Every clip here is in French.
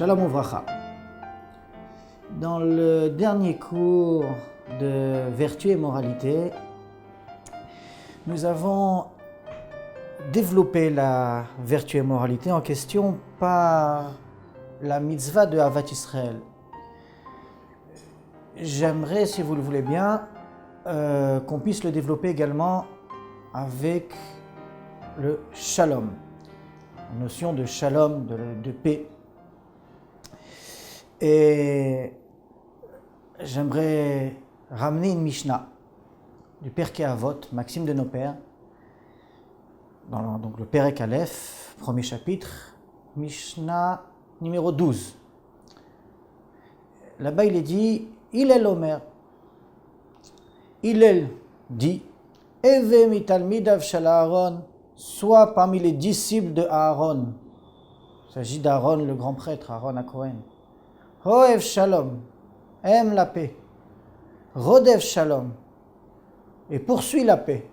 Shalom Uvracha. Dans le dernier cours de vertu et moralité, nous avons développé la vertu et moralité en question par la mitzvah de Ahavat Israël. J'aimerais, si vous le voulez bien, qu'on puisse le développer également avec le shalom, la notion de shalom, de paix. Et j'aimerais ramener une Mishnah du Pirkei Avot, Maxime de nos pères, dans donc le Perek Aleph, premier chapitre, Mishnah numéro 12. Là-bas, il est dit, Hillel Omer. Hillel dit, Eve mitalmidav shel Aaron, soit parmi les disciples de Aaron. Il s'agit d'Aaron, le grand prêtre, Aaron à Cohen. Oev Shalom, aime la paix. Rodev Shalom, et poursuit la paix.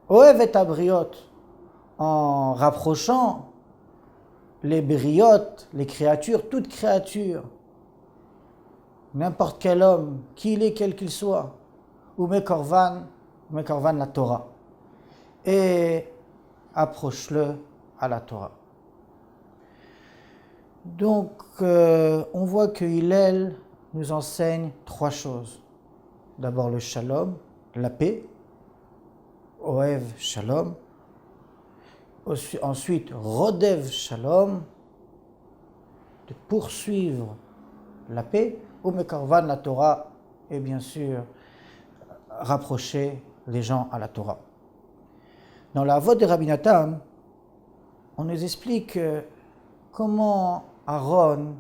Oev et abriot, en rapprochant les briotes, les créatures, toute créature, n'importe quel homme, qui il est, quel qu'il soit, ou mekorvan la Torah, et approche-le à la Torah. Donc, on voit que Hillel nous enseigne trois choses. D'abord le shalom, la paix, Oev Shalom. Ensuite, Rodev Shalom, de poursuivre la paix, ou mekorvan la Torah, et bien sûr, rapprocher les gens à la Torah. Dans la voix de Rabbi Nathan, on nous explique comment Aaron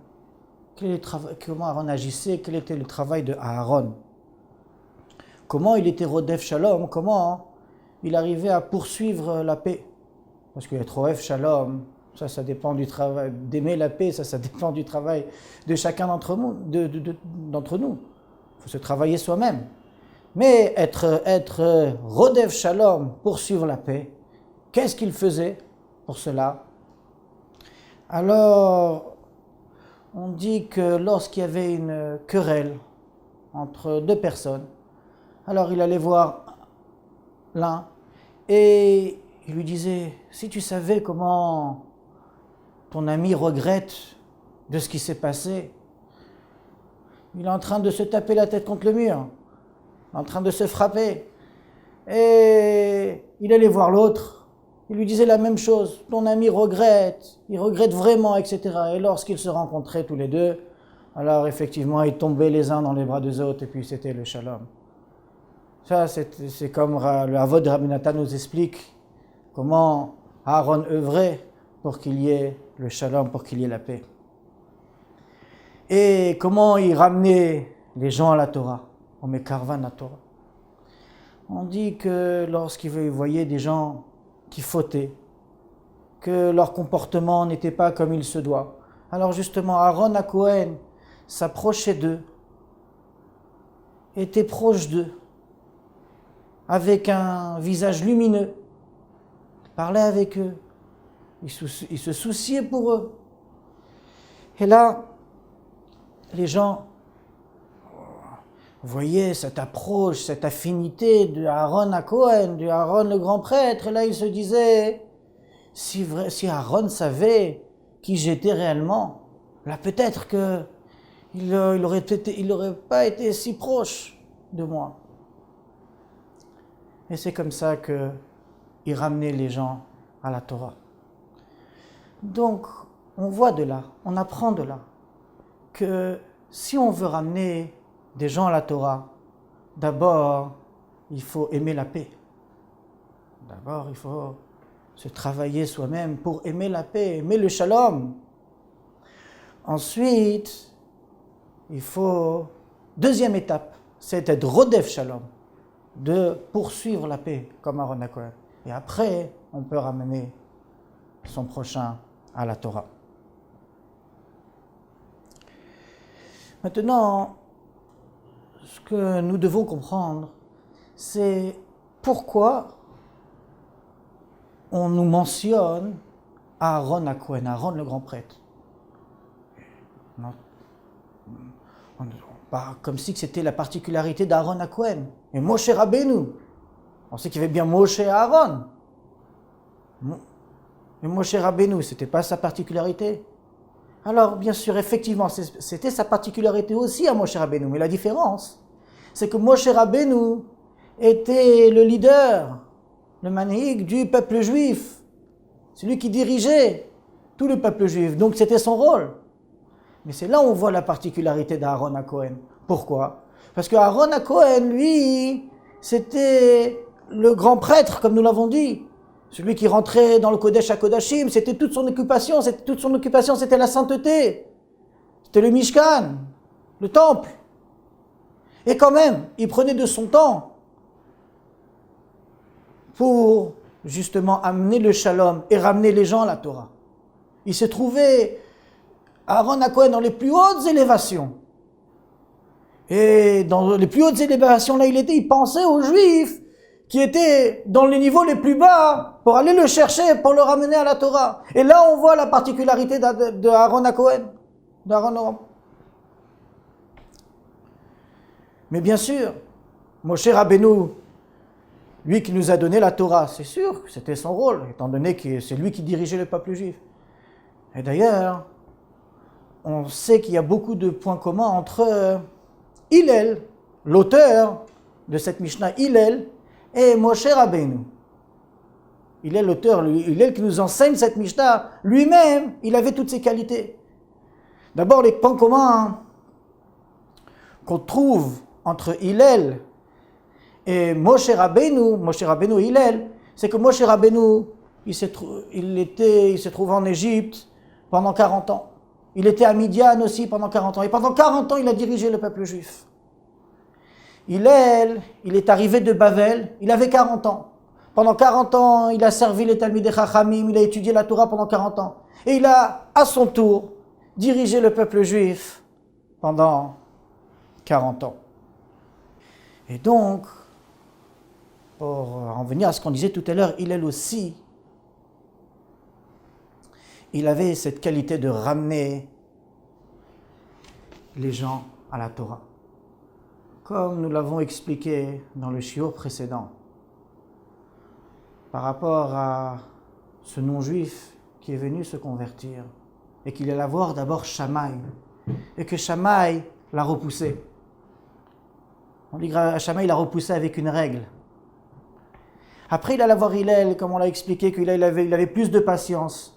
agissait, quel était le travail de Aaron. Comment il était Rodev Shalom, comment il arrivait à poursuivre la paix. Parce qu'être Rodev Shalom, ça dépend du travail, d'aimer la paix, ça dépend du travail de chacun d'entre nous. Il faut se travailler soi-même. Mais être Rodev Shalom, poursuivre la paix, qu'est-ce qu'il faisait pour cela? Alors, on dit que lorsqu'il y avait une querelle entre deux personnes, alors il allait voir l'un et il lui disait, si tu savais comment ton ami regrette de ce qui s'est passé, il est en train de se taper la tête contre le mur, en train de se frapper. Et il allait voir l'autre. Il lui disait la même chose, ton ami regrette, il regrette vraiment, etc. Et lorsqu'ils se rencontraient tous les deux, alors effectivement, ils tombaient les uns dans les bras des autres, et puis c'était le shalom. Ça, c'est comme le Havot de Rabbi Nathan nous explique comment Aaron œuvrait pour qu'il y ait le shalom, pour qu'il y ait la paix. Et comment il ramenait les gens à la Torah, on met karvan la Torah. On dit que lorsqu'il voyait des gens qui fautaient, que leur comportement n'était pas comme il se doit. Alors justement, Aaron à Cohen s'approchait d'eux, était proche d'eux, avec un visage lumineux, parlait avec eux, il se souciait pour eux. Et là, les gens voyaient cette approche, cette affinité de Aaron à Cohen, de Aaron le grand prêtre, et là ils se disaient, si Aaron savait qui j'étais réellement, là peut-être qu'il n'aurait pas été si proche de moi. Et c'est comme ça qu'il ramenait les gens à la Torah. Donc, on voit de là, on apprend de là, que si on veut ramener des gens à la Torah, d'abord, il faut aimer la paix. D'abord, il faut se travailler soi-même pour aimer la paix, aimer le shalom. Ensuite, il faut, deuxième étape, c'est d'être Rodev Shalom, de poursuivre la paix, comme Aaron à Cohen. Et après, on peut ramener son prochain à la Torah. Maintenant, ce que nous devons comprendre, c'est pourquoi on nous mentionne Aaron à Cohen, Aaron le grand prêtre. Non. Comme si c'était la particularité d'Aaron à Cohen. Et Moshe Rabbeinu. On sait qu'il y avait bien Moshe et Aaron. Mais Moshe Rabbeinu, ce n'était pas sa particularité. Alors, bien sûr, effectivement, c'était sa particularité aussi à Moshe Rabbeinu. Mais la différence, c'est que Moshe Rabbeinu était le leader, le manéique du peuple juif. Celui qui dirigeait tout le peuple juif. Donc, c'était son rôle. Mais c'est là où on voit la particularité d'Aaron à Cohen. Pourquoi? Parce que Aaron à Cohen, lui, c'était le grand prêtre, comme nous l'avons dit. Celui qui rentrait dans le Kodesh HaKodashim, c'était toute son occupation, c'était la sainteté. C'était le Mishkan, le temple. Et quand même, il prenait de son temps pour justement amener le shalom et ramener les gens à la Torah. Il s'est trouvé Aaron à Cohen dans les plus hautes élévations. Et dans les plus hautes élévations, là il pensait aux Juifs qui étaient dans les niveaux les plus bas pour aller le chercher, pour le ramener à la Torah. Et là on voit la particularité de Aaron à Cohen, d'Aaron. Mais bien sûr, Moshe Rabbeinu, lui qui nous a donné la Torah, c'est sûr que c'était son rôle, étant donné que c'est lui qui dirigeait le peuple juif. Et d'ailleurs, on sait qu'il y a beaucoup de points communs entre Hillel, l'auteur de cette Mishnah, Hillel, et Moshe Rabbeinu. Hillel, l'auteur, Hillel qui nous enseigne cette Mishnah, lui-même, il avait toutes ces qualités. D'abord, les points communs qu'on trouve entre Hillel et Moshe Rabbeinu et Hillel, c'est que Moshe Rabbeinu, il s'est trouvé en Égypte pendant 40 ans. Il était à Midian aussi pendant 40 ans. Et pendant 40 ans, il a dirigé le peuple juif. Hillel, il est arrivé de Bavel, il avait 40 ans. Pendant 40 ans, il a servi les Talmidei Chachamim, il a étudié la Torah pendant 40 ans. Et il a, à son tour, dirigé le peuple juif pendant 40 ans. Et donc, pour en venir à ce qu'on disait tout à l'heure, Hillel aussi, il avait cette qualité de ramener les gens à la Torah. Comme nous l'avons expliqué dans le shiur précédent, par rapport à ce non-juif qui est venu se convertir et qu'il allait voir d'abord Shammai, et que Shammai l'a repoussé. On dit que Shammai l'a repoussé avec une règle. Après, il allait voir Hillel, comme on l'a expliqué, qu'il avait plus de patience.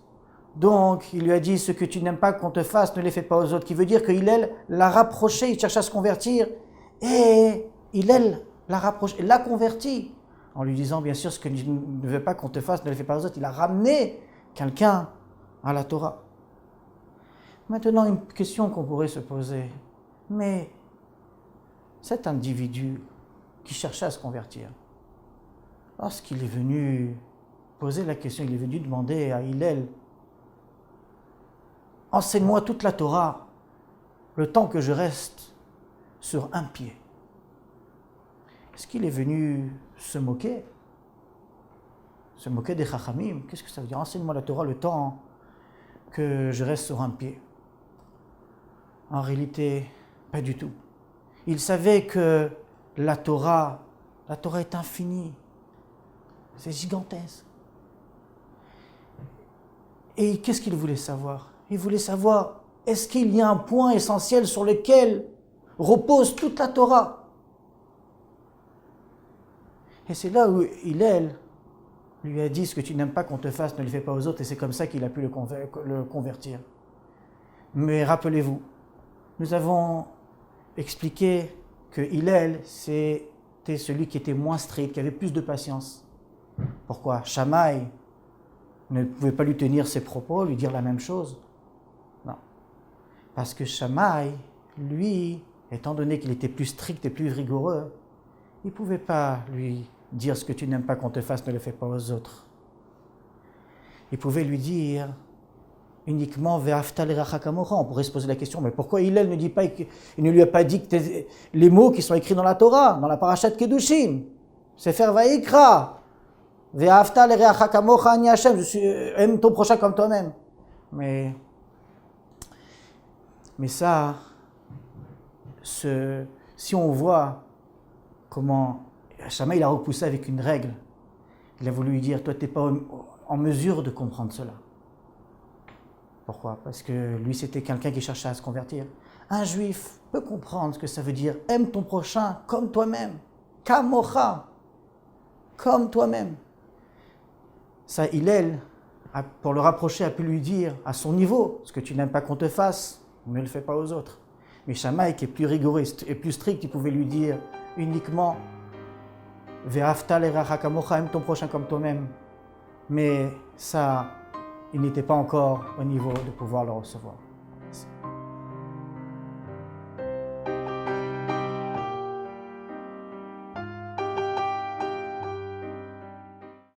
Donc, il lui a dit, ce que tu n'aimes pas qu'on te fasse, ne les fais pas aux autres. Qui veut dire que Hillel l'a rapproché, il cherchait à se convertir. Et Hillel l'a rapproché, l'a converti. En lui disant, bien sûr, ce que tu ne veux pas qu'on te fasse, ne le fais pas aux autres. Il a ramené quelqu'un à la Torah. Maintenant, une question qu'on pourrait se poser. Mais cet individu qui cherchait à se convertir, lorsqu'il est venu poser la question, il est venu demander à Hillel, enseigne-moi toute la Torah, le temps que je reste sur un pied. Est-ce qu'il est venu se moquer? Se moquer des Chachamim? Qu'est-ce que ça veut dire? Enseigne-moi la Torah, le temps que je reste sur un pied. En réalité, pas du tout. Il savait que la Torah est infinie. C'est gigantesque. Et qu'est-ce qu'il voulait savoir? Il voulait savoir, est-ce qu'il y a un point essentiel sur lequel repose toute la Torah? Et c'est là où Hillel lui a dit, ce que tu n'aimes pas qu'on te fasse, ne le fais pas aux autres, et c'est comme ça qu'il a pu le convertir. Mais rappelez-vous, nous avons expliqué que Hillel, c'était celui qui était moins strict, qui avait plus de patience. Pourquoi? Shammai ne pouvait pas lui tenir ses propos, lui dire la même chose. Non. Parce que Shammai, lui, étant donné qu'il était plus strict et plus rigoureux, il ne pouvait pas lui dire ce que tu n'aimes pas qu'on te fasse, ne le fais pas aux autres. Il pouvait lui dire uniquement Ve'afta l'iracha kamocha. On pourrait se poser la question, mais pourquoi Hillel ne dit pas, il ne lui a pas dit que les mots qui sont écrits dans la Torah, dans la parashat Kedushin, Sefer Vayikra, Ve'afta l'iracha kamocha ani Hashem, aime ton prochain comme toi-même. Mais Mais ça, si on voit comment Shammai il a repoussé avec une règle, il a voulu lui dire, toi tu n'es pas en mesure de comprendre cela. Pourquoi? Parce que lui c'était quelqu'un qui cherchait à se convertir. Un juif peut comprendre ce que ça veut dire, aime ton prochain comme toi-même, kamocha, comme toi-même. Ça, Hillel, pour le rapprocher, a pu lui dire à son niveau, ce que tu n'aimes pas qu'on te fasse, ne le fais pas aux autres. Mais Shammai, qui est plus rigoureux et plus strict, il pouvait lui dire uniquement Ve'afta l'eracha kamocha, aime ton prochain comme toi-même. Mais ça, il n'était pas encore au niveau de pouvoir le recevoir.